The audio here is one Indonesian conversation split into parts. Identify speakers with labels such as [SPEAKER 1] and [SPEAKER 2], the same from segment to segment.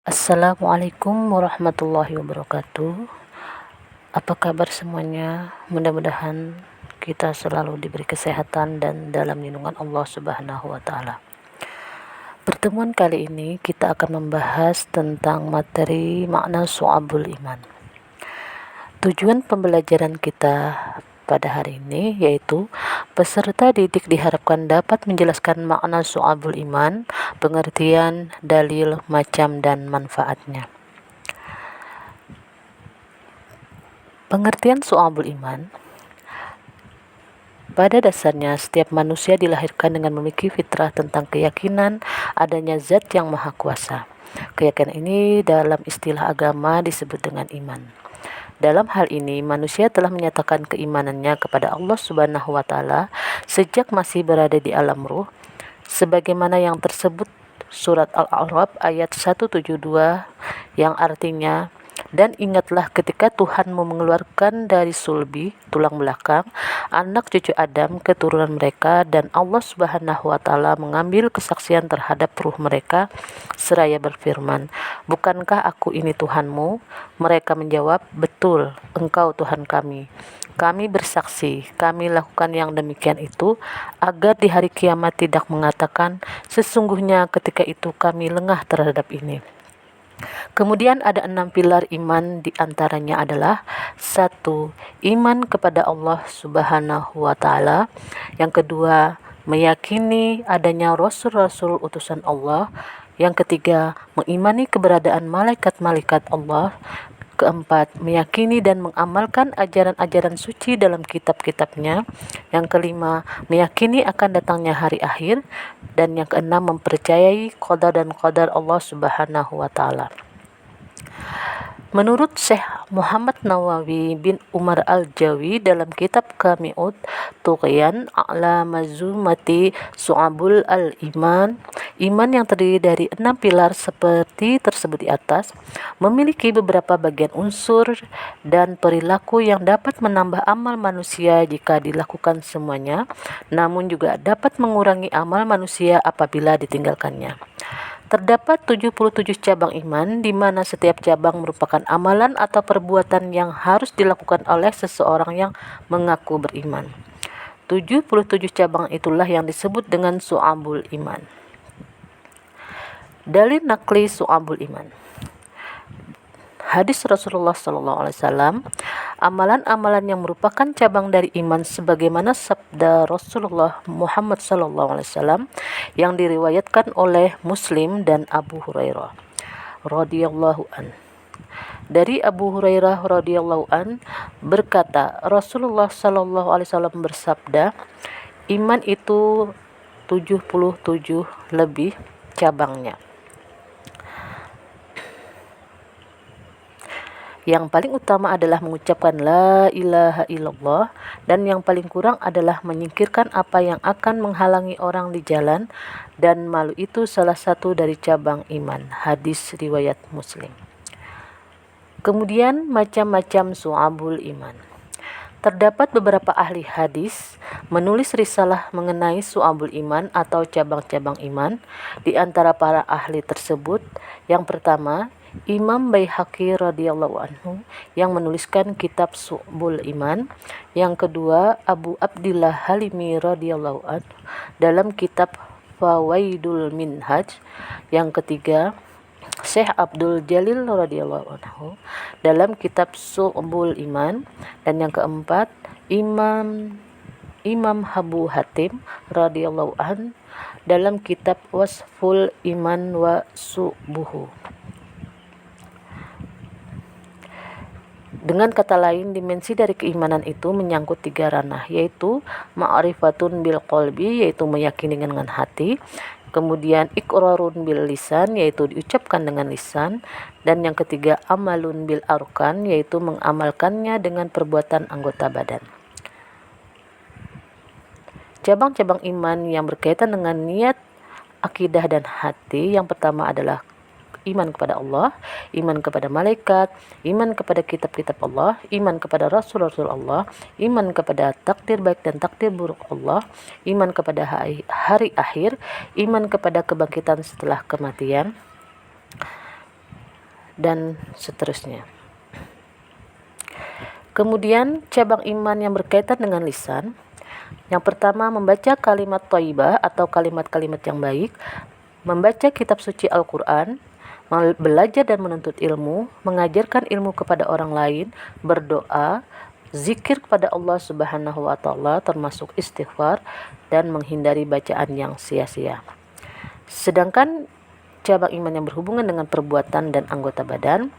[SPEAKER 1] Assalamualaikum warahmatullahi wabarakatuh. Apa kabar semuanya? Mudah-mudahan kita selalu diberi kesehatan dan dalam lindungan Allah Subhanahu wa taala. Pertemuan kali ini kita akan membahas tentang materi makna syu'abul iman. Tujuan pembelajaran kita pada hari ini yaitu peserta didik diharapkan dapat menjelaskan makna syu'abul iman, pengertian, dalil, macam, dan manfaatnya. Pengertian syu'abul iman. Pada dasarnya, setiap manusia dilahirkan dengan memiliki fitrah tentang keyakinan adanya zat yang maha kuasa. Keyakinan ini dalam istilah agama disebut dengan iman. Dalam hal ini, manusia telah menyatakan keimanannya kepada Allah Subhanahu wa taala sejak masih berada di alam ruh, sebagaimana yang tersebut surat Al-A'raf ayat 172 yang artinya, dan ingatlah ketika Tuhanmu mengeluarkan dari sulbi, tulang belakang, anak cucu Adam, keturunan mereka, dan Allah Subhanahu wa taala mengambil kesaksian terhadap ruh mereka seraya berfirman, "Bukankah aku ini Tuhanmu?" Mereka menjawab, "Betul, Engkau Tuhan kami. Kami bersaksi, kami lakukan yang demikian itu, agar di hari kiamat tidak mengatakan, sesungguhnya ketika itu kami lengah terhadap ini." Kemudian ada 6 pilar iman, diantaranya adalah 1. Iman kepada Allah Subhanahu wa taala. Yang kedua, meyakini adanya rasul-rasul utusan Allah. Yang ketiga, mengimani keberadaan malaikat-malaikat Allah. Keempat, meyakini dan mengamalkan ajaran-ajaran suci dalam kitab-kitabnya. Yang kelima, meyakini akan datangnya hari akhir. Dan yang keenam, mempercayai qada dan qadar Allah Subhanahu wa taala. Menurut Syekh Muhammad Nawawi bin Umar Al-Jawi dalam kitab Kami'ut Tughyan A'la Mazumati Syu'abul al-Iman, iman yang terdiri dari 6 pilar seperti tersebut di atas, memiliki beberapa bagian unsur dan perilaku yang dapat menambah amal manusia jika dilakukan semuanya, namun juga dapat mengurangi amal manusia apabila ditinggalkannya. Terdapat 77 cabang iman, di mana setiap cabang merupakan amalan atau perbuatan yang harus dilakukan oleh seseorang yang mengaku beriman. 77 cabang itulah yang disebut dengan syu'abul iman. Dalil nakli syu'abul iman. Hadis Rasulullah SAW, amalan-amalan yang merupakan cabang dari iman sebagaimana sabda Rasulullah Muhammad SAW yang diriwayatkan oleh Muslim dan Abu Hurairah radhiyallahu an. Dari Abu Hurairah radhiyallahu an berkata, Rasulullah SAW bersabda, iman itu 77 lebih cabangnya. Yang paling utama adalah mengucapkan la ilaha illallah, dan yang paling kurang adalah menyingkirkan apa yang akan menghalangi orang di jalan, dan malu itu salah satu dari cabang iman. Hadis riwayat Muslim. Kemudian macam-macam syu'abul iman. Terdapat beberapa ahli hadis menulis risalah mengenai syu'abul iman atau cabang-cabang iman. Di antara para ahli tersebut, yang pertama, Imam Baihaqi radhiyallahu anhu yang menuliskan kitab Syu'abul Iman. Yang kedua, Abu Abdillah Halimi radhiyallahu anhu dalam kitab Fawaidul Minhaj. Yang ketiga, Syekh Abdul Jalil radhiyallahu anhu dalam kitab Syu'abul Iman. Dan yang keempat, Imam Abu Hatim radhiyallahu anhu dalam kitab Wasful Iman wa Subuhu. Dengan kata lain, dimensi dari keimanan itu menyangkut 3 ranah, yaitu ma'rifatun bil qalbi, yaitu meyakini dengan hati, kemudian iqrarun bil lisan, yaitu diucapkan dengan lisan, dan yang ketiga amalun bil arkan, yaitu mengamalkannya dengan perbuatan anggota badan. Cabang-cabang iman yang berkaitan dengan niat, akidah, dan hati, yang pertama adalah iman kepada Allah, iman kepada malaikat, iman kepada kitab-kitab Allah, iman kepada rasul-rasul Allah, iman kepada takdir baik dan takdir buruk Allah, iman kepada hari akhir, iman kepada kebangkitan setelah kematian. dan seterusnya. Kemudian cabang iman yang berkaitan dengan lisan. Yang pertama, membaca kalimat thayyibah atau kalimat-kalimat yang baik, membaca kitab suci Al-Quran, belajar dan menuntut ilmu, mengajarkan ilmu kepada orang lain, berdoa, zikir kepada Allah Subhanahu wa taala termasuk istighfar, dan menghindari bacaan yang sia-sia. Sedangkan cabang iman yang berhubungan dengan perbuatan dan anggota badan,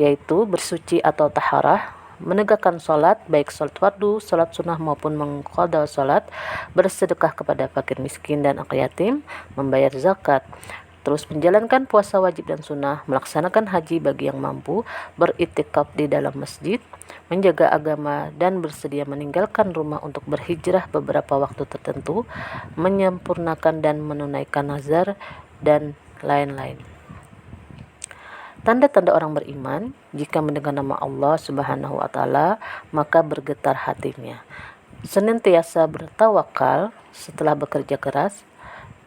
[SPEAKER 1] yaitu bersuci atau taharah, menegakkan sholat, baik sholat fardu, sholat sunnah maupun mengqadha sholat, bersedekah kepada fakir miskin dan yatim, membayar zakat, terus menjalankan puasa wajib dan sunnah, melaksanakan haji bagi yang mampu, beriktikaf di dalam masjid, menjaga agama, dan bersedia meninggalkan rumah untuk berhijrah beberapa waktu tertentu, menyempurnakan dan menunaikan nazar, dan lain-lain. Tanda-tanda orang beriman, jika mendengar nama Allah Subhanahu wa taala, maka bergetar hatinya. Senantiasa bertawakal setelah bekerja keras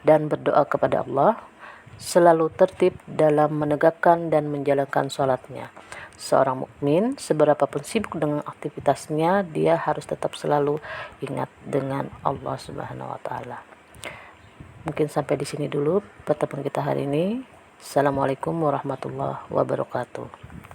[SPEAKER 1] dan berdoa kepada Allah, selalu tertib dalam menegakkan dan menjalankan sholatnya. Seorang mukmin, seberapapun sibuk dengan aktivitasnya, dia harus tetap selalu ingat dengan Allah Subhanahu wa taala. Mungkin sampai di sini dulu pertemuan kita hari ini. Assalamualaikum warahmatullahi wabarakatuh.